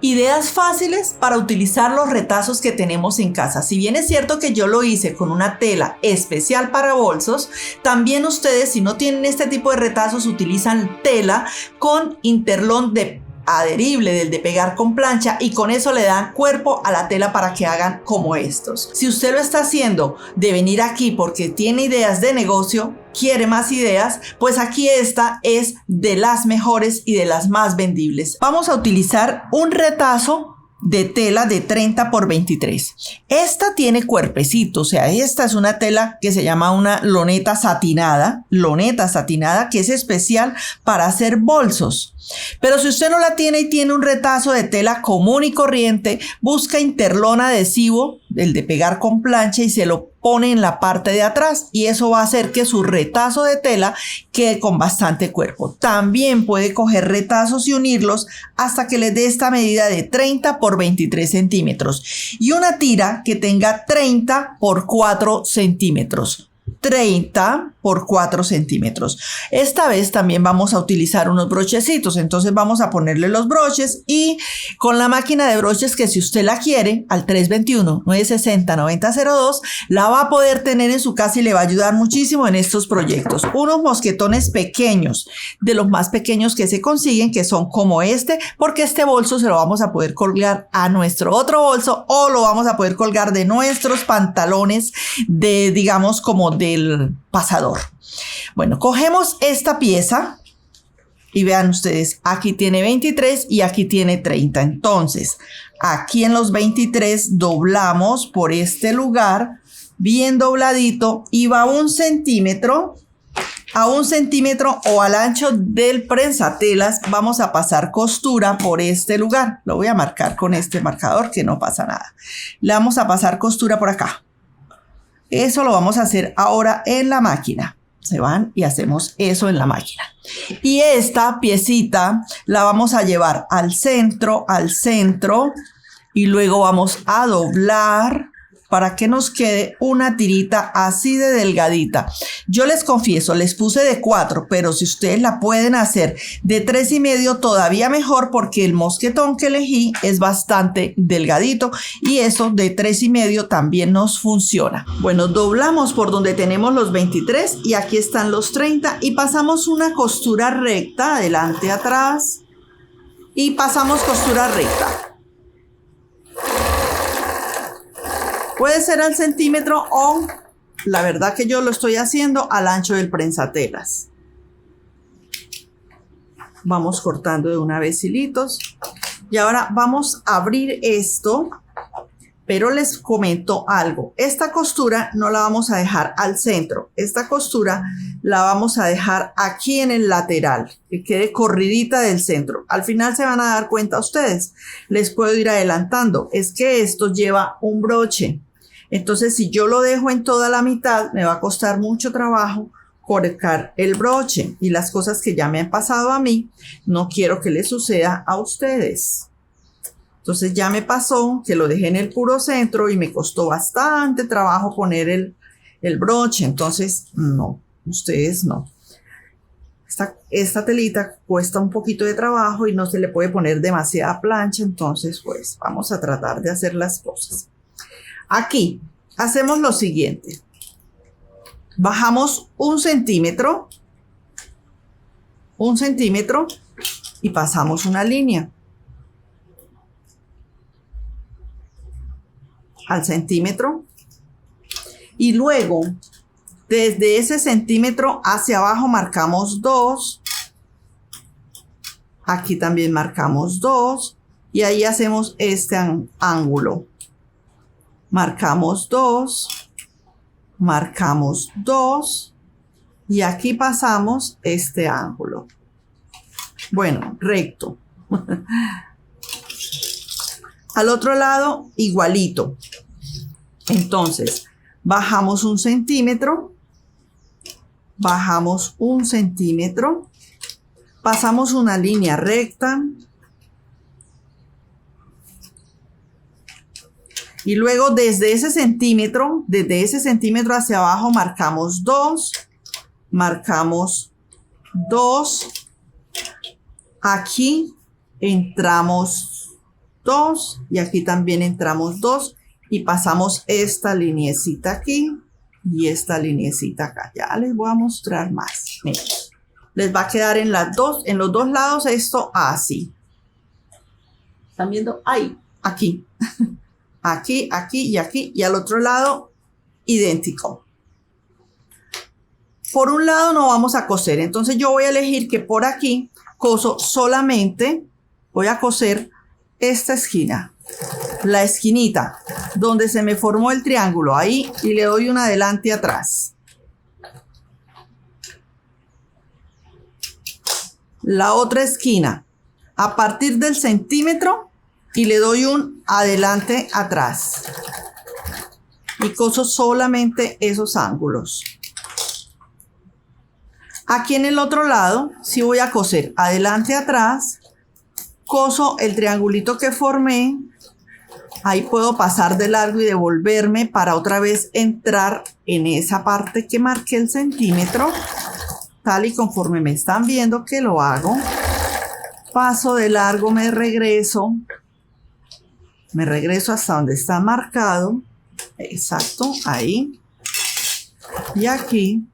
Ideas fáciles para utilizar los retazos que tenemos en casa. Si bien es cierto que yo lo hice con una tela especial para bolsos, también ustedes, si no tienen este tipo de retazos, utilizan tela con interlón adherible, del de pegar con plancha, y con eso le dan cuerpo a la tela para que hagan como estos. Si usted lo está haciendo de venir aquí porque tiene ideas de negocio, quiere más ideas, pues aquí esta es de las mejores y de las más vendibles. Vamos a utilizar un retazo de tela de 30 por 23. Esta tiene cuerpecito, o sea, esta es una tela que se llama una loneta satinada, que es especial para hacer bolsos. Pero si usted no la tiene y tiene un retazo de tela común y corriente, busca interlón adhesivo, el de pegar con plancha, y se lo pone en la parte de atrás, y eso va a hacer que su retazo de tela quede con bastante cuerpo. También puede coger retazos y unirlos hasta que les dé esta medida de 30 por 23 centímetros y una tira que tenga 30 por 4 centímetros. 30 por 4 centímetros. Esta vez también vamos a utilizar unos brochecitos, entonces vamos a ponerle los broches, y con la máquina de broches, que si usted la quiere, al 321-960-9002, la va a poder tener en su casa y le va a ayudar muchísimo en estos proyectos. Unos mosquetones pequeños, de los más pequeños que se consiguen, que son como este, porque este bolso se lo vamos a poder colgar a nuestro otro bolso, o lo vamos a poder colgar de nuestros pantalones, de, digamos, como del pasador. Bueno, cogemos esta pieza y vean ustedes, aquí tiene 23 y aquí tiene 30. Entonces, aquí en los 23 doblamos por este lugar, bien dobladito, y va a 1 centímetro o al ancho del prensatelas. Vamos a pasar costura por este lugar. Lo voy a marcar con este marcador, que no pasa nada. Le vamos a pasar costura por acá. Eso lo vamos a hacer ahora en la máquina. Se van y hacemos eso en la máquina. Y esta piecita la vamos a llevar al centro, y luego vamos a doblar para que nos quede una tirita así de delgadita. Yo les confieso, les puse de 4, pero si ustedes la pueden hacer de 3,5, todavía mejor, porque el mosquetón que elegí es bastante delgadito, y eso de 3,5 también nos funciona. Bueno, doblamos por donde tenemos los 23 y aquí están los 30, y pasamos una costura recta, adelante, atrás, y pasamos costura recta. Puede ser al centímetro, o la verdad que yo lo estoy haciendo al ancho del prensatelas. Vamos cortando de una vez hilitos. Y ahora vamos a abrir esto, pero les comento algo. Esta costura no la vamos a dejar al centro. Esta costura la vamos a dejar aquí en el lateral, que quede corridita del centro. Al final se van a dar cuenta ustedes. Les puedo ir adelantando. Es que esto lleva un broche. Entonces, si yo lo dejo en toda la mitad, me va a costar mucho trabajo colocar el broche, y las cosas que ya me han pasado a mí, no quiero que les suceda a ustedes. Entonces ya me pasó que lo dejé en el puro centro y me costó bastante trabajo poner el broche. Entonces, no, ustedes no. Esta telita cuesta un poquito de trabajo y no se le puede poner demasiada plancha, entonces pues vamos a tratar de hacer las cosas. Aquí hacemos lo siguiente. Bajamos 1 centímetro y pasamos una línea al centímetro, y luego desde ese centímetro hacia abajo marcamos 2. Aquí también marcamos 2, y ahí hacemos este ángulo. Marcamos 2, y aquí pasamos este ángulo. Bueno, recto. Al otro lado, igualito. Entonces, bajamos 1 centímetro, pasamos una línea recta, y luego desde ese centímetro hacia abajo marcamos 2, aquí entramos 2 y aquí también entramos 2 y pasamos esta lineecita aquí y esta lineecita acá. Ya les voy a mostrar más. Miren, les va a quedar en los dos lados esto así. ¿Están viendo? Ahí, aquí. Aquí, aquí y aquí. Y al otro lado, idéntico. Por un lado no vamos a coser. Entonces yo voy a elegir que por aquí coso solamente, voy a coser esta esquina. La esquinita donde se me formó el triángulo. Ahí y le doy un adelante y atrás. La otra esquina. A partir del centímetro. Y le doy un adelante atrás y coso solamente esos ángulos. Aquí en el otro lado sí voy a coser adelante atrás, coso el triangulito que formé, ahí puedo pasar de largo y devolverme para otra vez entrar en esa parte que marqué el centímetro, tal y conforme me están viendo que lo hago. Paso de largo, me regreso hasta donde está marcado, exacto, ahí, y aquí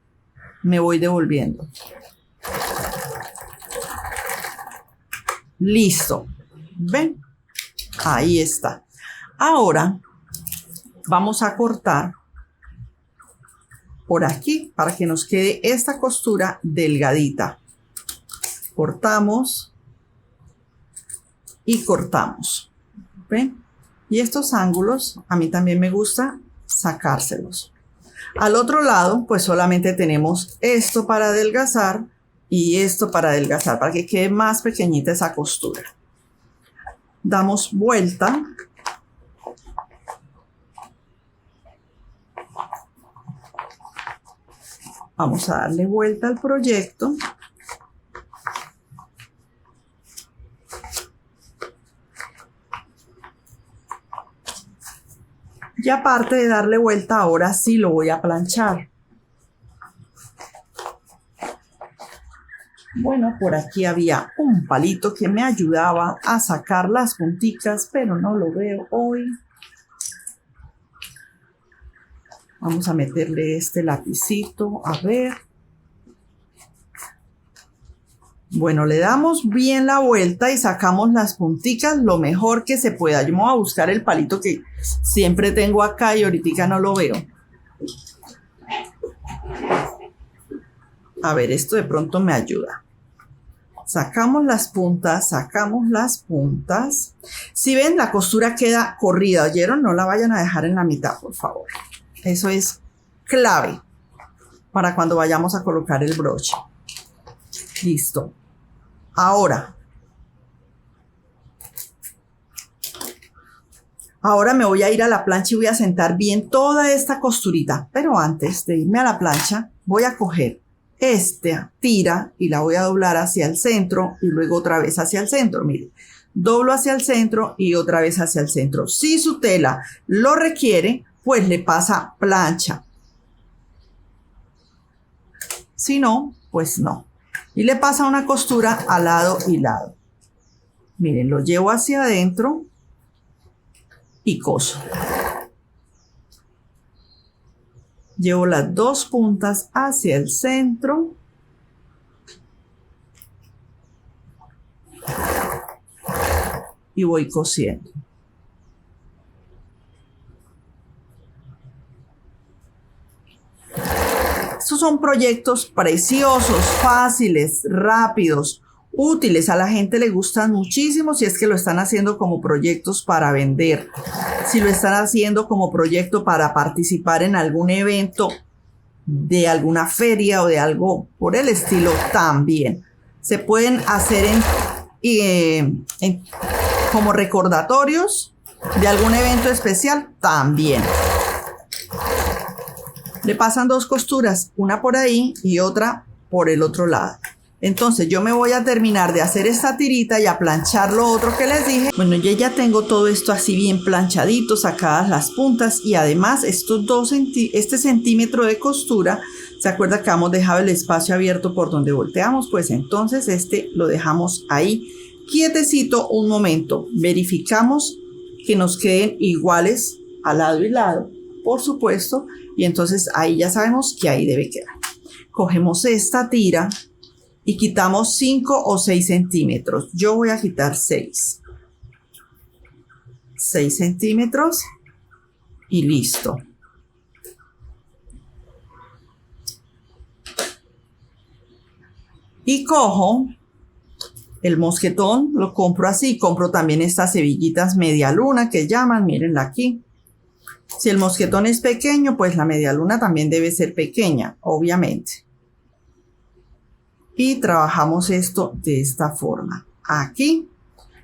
me voy devolviendo. Listo, ven, ahí está. Ahora vamos a cortar por aquí para que nos quede esta costura delgadita. Cortamos y cortamos, ¿ven? Y estos ángulos a mí también me gusta sacárselos. Al otro lado pues solamente tenemos esto para adelgazar y esto para adelgazar, para que quede más pequeñita esa costura. Damos vuelta. Vamos a darle vuelta al proyecto. Y aparte de darle vuelta, ahora sí lo voy a planchar. Bueno, por aquí había un palito que me ayudaba a sacar las punticas, pero no lo veo hoy. Vamos a meterle este lapicito, a ver. Bueno, le damos bien la vuelta y sacamos las punticas lo mejor que se pueda. Yo me voy a buscar el palito que siempre tengo acá y ahorita no lo veo. A ver, esto de pronto me ayuda. Sacamos las puntas, sacamos las puntas. Si ven, la costura queda corrida, ¿oyeron? No la vayan a dejar en la mitad, por favor. Eso es clave para cuando vayamos a colocar el broche. Listo. Ahora me voy a ir a la plancha y voy a sentar bien toda esta costurita. Pero antes de irme a la plancha, voy a coger esta tira y la voy a doblar hacia el centro y luego otra vez hacia el centro. Mire, doblo hacia el centro y otra vez hacia el centro. Si su tela lo requiere, pues le pasa plancha. Si no, pues no. Y le pasa una costura al lado y lado. Miren, lo llevo hacia adentro y coso. Llevo las dos puntas hacia el centro. Y voy cosiendo. Estos son proyectos preciosos, fáciles, rápidos, útiles. A la gente le gustan muchísimo si es que lo están haciendo como proyectos para vender. Si lo están haciendo como proyecto para participar en algún evento de alguna feria o de algo por el estilo también. Se pueden hacer como recordatorios de algún evento especial también. Le pasan dos costuras, una por ahí y otra por el otro lado. Entonces yo me voy a terminar de hacer esta tirita y a planchar lo otro que les dije. Bueno, yo ya tengo todo esto así bien planchadito, sacadas las puntas y además este centímetro de costura, ¿se acuerda que hemos dejado el espacio abierto por donde volteamos? Pues entonces este lo dejamos ahí quietecito un momento. Verificamos que nos queden iguales a lado y lado, por supuesto, y entonces ahí ya sabemos que ahí debe quedar. Cogemos esta tira y quitamos 5 o 6 centímetros. Yo voy a quitar 6 centímetros y listo. Y cojo el mosquetón, lo compro así, compro también estas hebillitas media luna que llaman, mírenla aquí. Si el mosquetón es pequeño, pues la media luna también debe ser pequeña, obviamente. Y trabajamos esto de esta forma. Aquí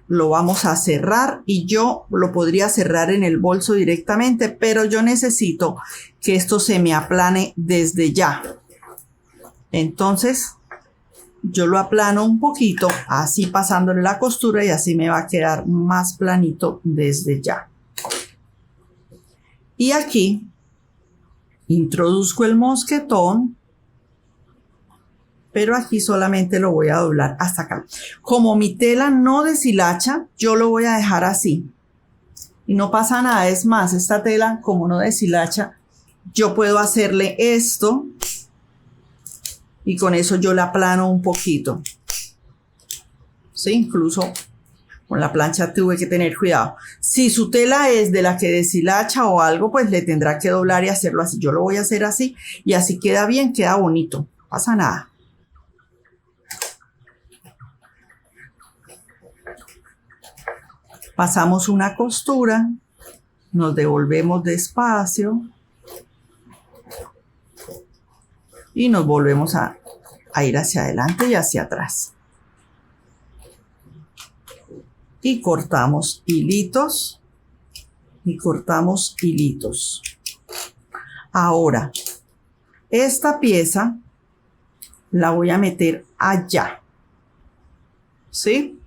lo vamos a cerrar y yo lo podría cerrar en el bolso directamente, pero yo necesito que esto se me aplane desde ya. Entonces yo lo aplano un poquito, así pasándole la costura, y así me va a quedar más planito desde ya. Y aquí introduzco el mosquetón, pero aquí solamente lo voy a doblar hasta acá. Como mi tela no deshilacha, yo lo voy a dejar así. Y no pasa nada, es más, esta tela como no deshilacha, yo puedo hacerle esto y con eso yo la aplano un poquito. Sí, incluso con la plancha tuve que tener cuidado. Si su tela es de la que deshilacha o algo, pues le tendrá que doblar y hacerlo así. Yo lo voy a hacer así y así queda bien, queda bonito. No pasa nada. Pasamos una costura, nos devolvemos despacio y nos volvemos a ir hacia adelante y hacia atrás. Y cortamos hilitos y cortamos hilitos. Ahora, esta pieza la voy a meter allá, ¿sí?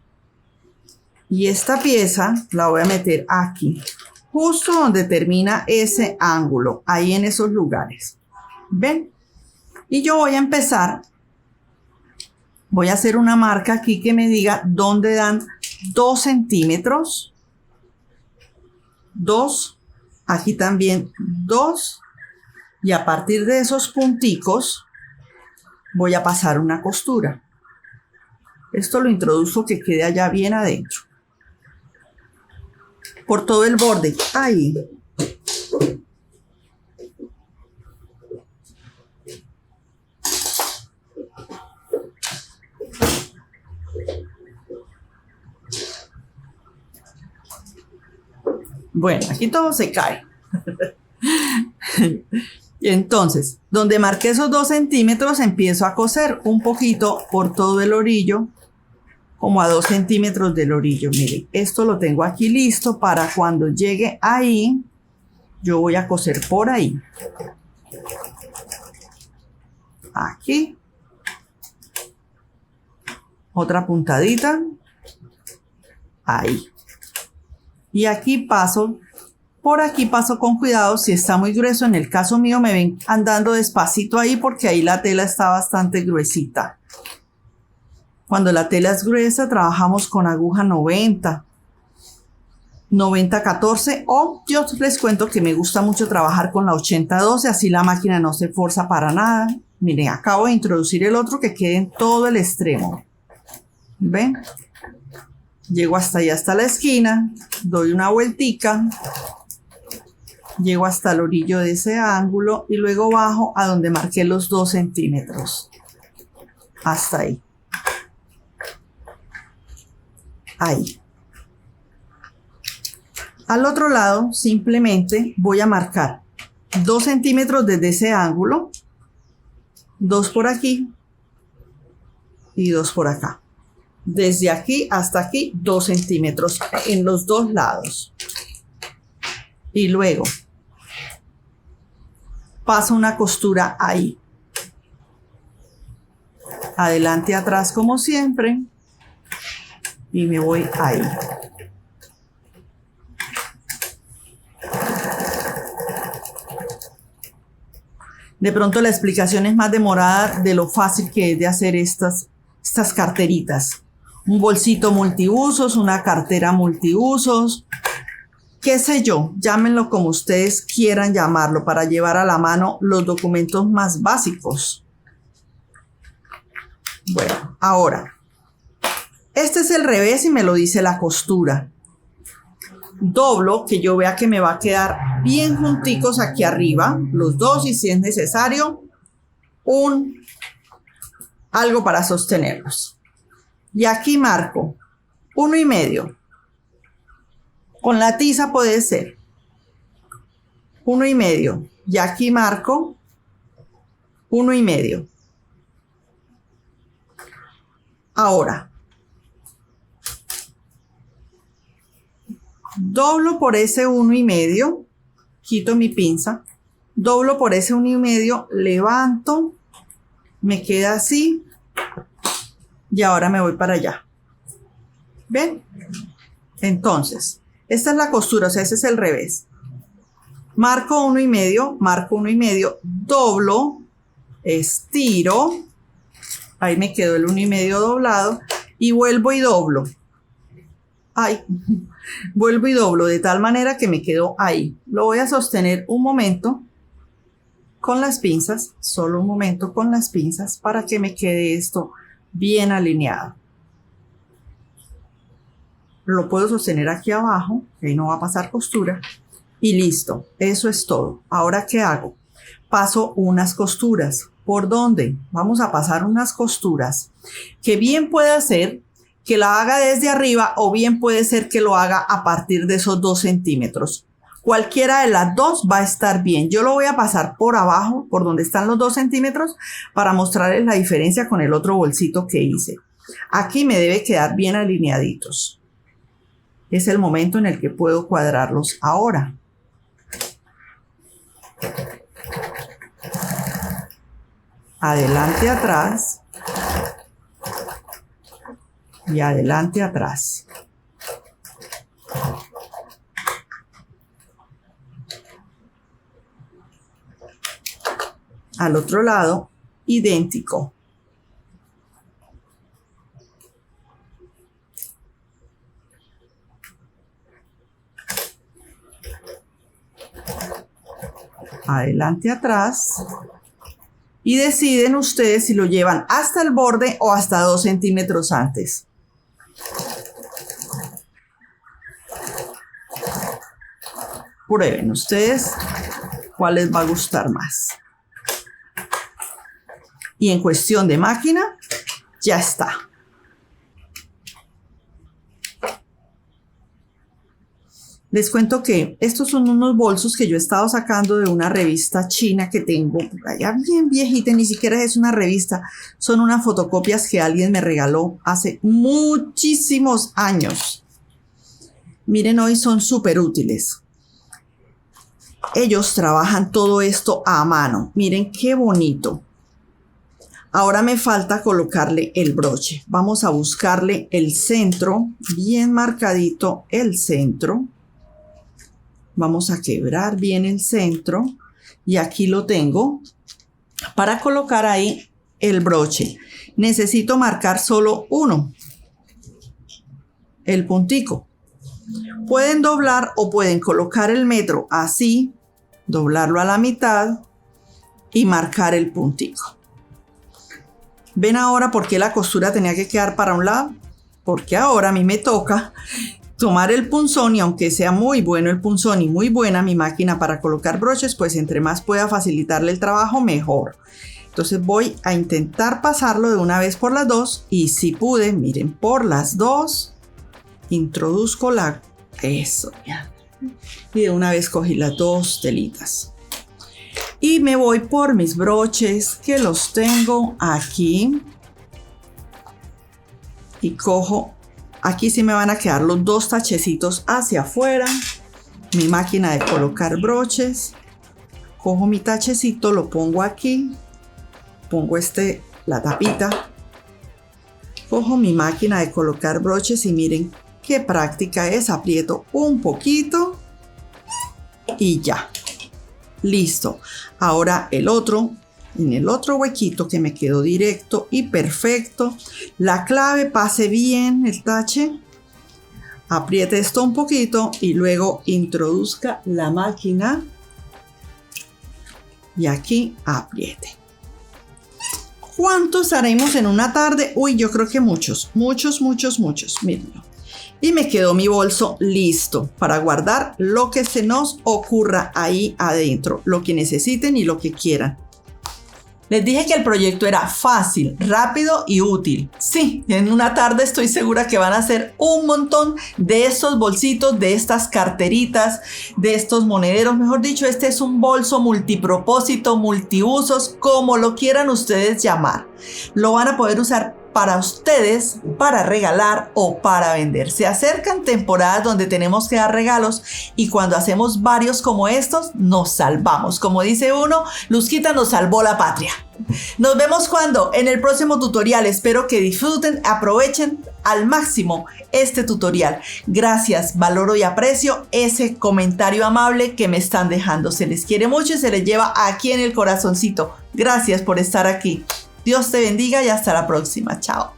Y esta pieza la voy a meter aquí, justo donde termina ese ángulo, ahí en esos lugares. ¿Ven? Y yo voy a empezar, voy a hacer una marca aquí que me diga dónde dan 2 centímetros. 2, aquí también 2. Y a partir de esos punticos voy a pasar una costura. Esto lo introduzco que quede allá bien adentro. Por todo el borde. Ahí. Bueno, aquí todo se cae. Entonces, donde marqué esos 2 centímetros, empiezo a coser un poquito por todo el orillo, como a 2 centímetros del orillo. Miren, esto lo tengo aquí listo para cuando llegue ahí, yo voy a coser por ahí. Aquí. Otra puntadita. Ahí. Y aquí paso, por aquí paso con cuidado si está muy grueso. En el caso mío me ven andando despacito ahí porque ahí la tela está bastante gruesita. Cuando la tela es gruesa trabajamos con aguja 90, 90-14 o yo les cuento que me gusta mucho trabajar con la 80-12, así la máquina no se forza para nada. Miren, acabo de introducir el otro que quede en todo el extremo. ¿Ven? Llego hasta allá, hasta la esquina, doy una vueltica, llego hasta el orillo de ese ángulo y luego bajo a donde marqué los 2 centímetros. Hasta ahí. Ahí. Al otro lado simplemente voy a marcar 2 centímetros desde ese ángulo, 2 por aquí y 2 por acá. Desde aquí hasta aquí 2 centímetros en los 2 lados. Y luego paso una costura ahí. Adelante y atrás como siempre. Y me voy ahí. De pronto la explicación es más demorada de lo fácil que es de hacer estas carteritas. un bolsito multiusos, una cartera multiusos, qué sé yo, llámenlo como ustedes quieran llamarlo, para llevar a la mano los documentos más básicos. Bueno, ahora, este es el revés y me lo dice la costura. Doblo, que yo vea que me va a quedar bien junticos aquí arriba, los dos, y si es necesario, algo para sostenerlos. Y aquí marco 1,5. Con la tiza puede ser 1,5. Y aquí marco 1,5. Ahora, doblo por ese 1,5, quito mi pinza, doblo por ese 1,5, levanto, me queda así y ahora me voy para allá. ¿Ven? Entonces, esta es la costura, o sea, ese es el revés. Marco 1,5, doblo, estiro, ahí me quedó el 1,5 doblado y vuelvo y doblo. Vuelvo y doblo de tal manera que me quedo ahí. Lo voy a sostener un momento con las pinzas, solo un momento con las pinzas para que me quede esto bien alineado. Lo puedo sostener aquí abajo, ahí no va a pasar costura y listo, eso es todo. Ahora, ¿qué hago? Paso unas costuras. ¿Por dónde? Vamos a pasar unas costuras que bien puede ser que la haga desde arriba o bien puede ser que lo haga a partir de esos 2 centímetros. Cualquiera de las dos va a estar bien. Yo lo voy a pasar por abajo, por donde están los 2 centímetros, para mostrarles la diferencia con el otro bolsito que hice. Aquí me debe quedar bien alineaditos. Es el momento en el que puedo cuadrarlos ahora. Adelante, atrás. Y adelante, atrás. Al otro lado, idéntico. Adelante, atrás. Y deciden ustedes si lo llevan hasta el borde o hasta 2 centímetros antes. Prueben ustedes cuál les va a gustar más. Y en cuestión de máquina, ya está. Les cuento que estos son unos bolsos que yo he estado sacando de una revista china que tengo por allá bien viejita, ni siquiera es una revista, son unas fotocopias que alguien me regaló hace muchísimos años. Miren, hoy son súper útiles. Ellos trabajan todo esto a mano. Miren qué bonito. Ahora me falta colocarle el broche. Vamos a buscarle el centro, bien marcadito el centro. Vamos a quebrar bien el centro y aquí lo tengo para colocar ahí el broche. Necesito marcar solo uno, el puntico. Pueden doblar o pueden colocar el metro así, doblarlo a la mitad y marcar el puntico. ¿Ven ahora por qué la costura tenía que quedar para un lado? Porque ahora a mí me toca tomar el punzón y aunque sea muy bueno el punzón y muy buena mi máquina para colocar broches, pues entre más pueda facilitarle el trabajo, mejor. Entonces voy a intentar pasarlo de una vez por las dos y si pude, miren, por las dos, introduzco eso, ya. Y de una vez cogí las 2 telitas. Y me voy por mis broches que los tengo aquí. Y cojo, aquí sí me van a quedar los 2 tachecitos hacia afuera. Mi máquina de colocar broches. Cojo mi tachecito, lo pongo aquí. Pongo la tapita. Cojo mi máquina de colocar broches y miren qué práctica es. Aprieto un poquito y ya. Listo. Ahora el otro en el otro huequito que me quedó directo y perfecto. La clave, pase bien el tache, apriete esto un poquito y luego introduzca la máquina y aquí apriete. ¿Cuántos haremos en una tarde? Uy, yo creo que muchos. Mírenlo. Y me quedó mi bolso listo para guardar lo que se nos ocurra ahí adentro, lo que necesiten y lo que quieran. Les dije que el proyecto era fácil, rápido y útil. Sí, en una tarde estoy segura que van a hacer un montón de estos bolsitos, de estas carteritas, de estos monederos. Mejor dicho, este es un bolso multipropósito, multiusos, como lo quieran ustedes llamar. Lo van a poder usar para ustedes, para regalar o para vender. Se acercan temporadas donde tenemos que dar regalos y cuando hacemos varios como estos, nos salvamos. Como dice uno, Luzquita nos salvó la patria. Nos vemos en el próximo tutorial. Espero que disfruten, aprovechen al máximo este tutorial. Gracias, valoro y aprecio ese comentario amable que me están dejando. Se les quiere mucho y se les lleva aquí en el corazoncito. Gracias por estar aquí. Dios te bendiga y hasta la próxima. Chao.